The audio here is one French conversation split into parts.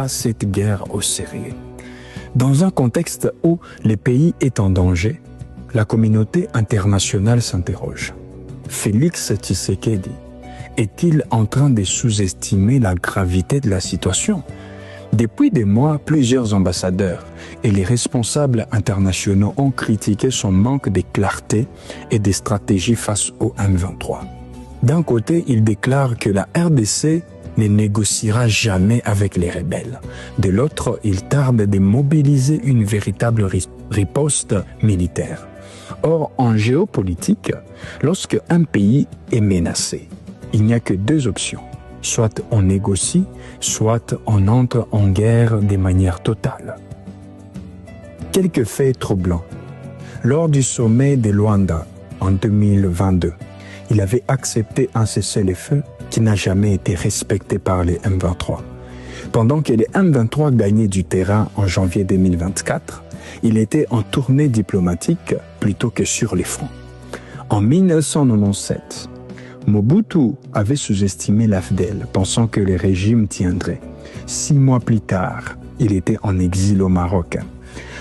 cette guerre au sérieux. Dans un contexte où le pays est en danger, la communauté internationale s'interroge. Félix Tshisekedi est-il en train de sous-estimer la gravité de la situation? Depuis des mois, plusieurs ambassadeurs et les responsables internationaux ont critiqué son manque de clarté et de stratégie face au M23. D'un côté, ils déclarent que la RDC ne négociera jamais avec les rebelles. De l'autre, ils tardent de mobiliser une véritable riposte militaire. Or, en géopolitique, lorsque un pays est menacé, il n'y a que deux options. Soit on négocie, soit on entre en guerre de manière totale. Quelques faits troublants. Lors du sommet de Luanda en 2022, il avait accepté un cessez-le-feu qui n'a jamais été respecté par les M23. Pendant que les M23 gagnaient du terrain en janvier 2024, il était en tournée diplomatique plutôt que sur les fronts. En 1997, Mobutu avait sous-estimé l'AFDEL, pensant que le régime tiendrait. 6 mois plus tard, il était en exil au Maroc.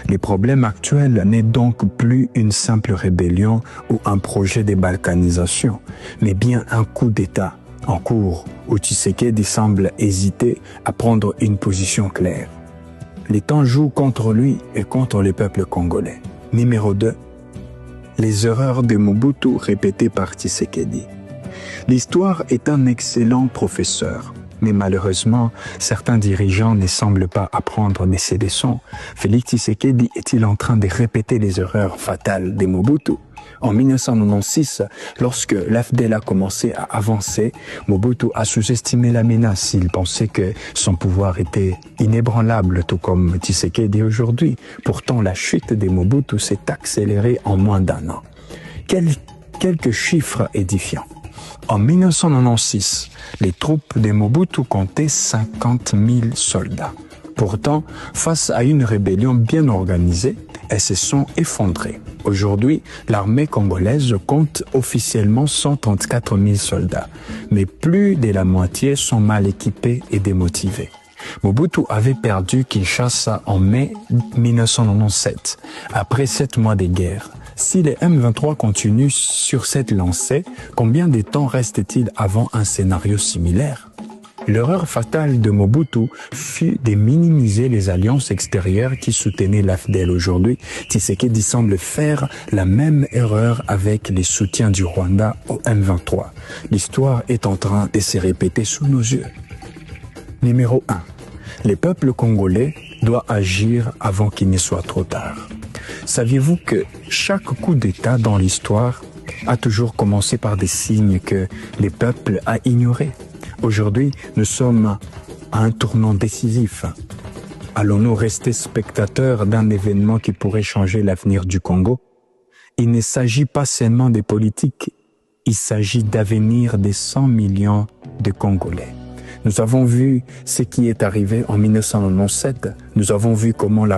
Le problème actuel n'est donc plus une simple rébellion ou un projet de balkanisation, mais bien un coup d'État en cours où Tshisekedi semble hésiter à prendre une position claire. Les temps jouent contre lui et contre le peuple congolais. Numéro 2. Les erreurs de Mobutu répétées par Tshisekedi. L'histoire est un excellent professeur, mais malheureusement, certains dirigeants ne semblent pas apprendre de ces leçons. Félix Tshisekedi est-il en train de répéter les erreurs fatales de Mobutu? En 1996, lorsque l'AFDEL a commencé à avancer, Mobutu a sous-estimé la menace. Il pensait que son pouvoir était inébranlable, tout comme Tshisekedi aujourd'hui. Pourtant, la chute de Mobutu s'est accélérée en moins d'un an. Quelques chiffres édifiants. En 1996, les troupes de Mobutu comptaient 50 000 soldats. Pourtant, face à une rébellion bien organisée, elles se sont effondrées. Aujourd'hui, l'armée congolaise compte officiellement 134 000 soldats, mais plus de la moitié sont mal équipés et démotivés. Mobutu avait perdu Kinshasa en mai 1997, après 7 mois de guerre. Si les M23 continuent sur cette lancée, combien de temps reste-t-il avant un scénario similaire? L'erreur fatale de Mobutu fut de minimiser les alliances extérieures qui soutenaient l'AFDEL. Aujourd'hui, Tshisekedi semble faire la même erreur avec les soutiens du Rwanda au M23. L'histoire est en train de se répéter sous nos yeux. Numéro 1. Le peuple congolais doit agir avant qu'il ne soit trop tard. Saviez-vous que chaque coup d'État dans l'histoire a toujours commencé par des signes que le peuple a ignorés? Aujourd'hui, nous sommes à un tournant décisif. Allons-nous rester spectateurs d'un événement qui pourrait changer l'avenir du Congo? Il ne s'agit pas seulement des politiques, il s'agit d'avenir des 100 millions de Congolais. Nous avons vu ce qui est arrivé en 1997. Nous avons vu comment la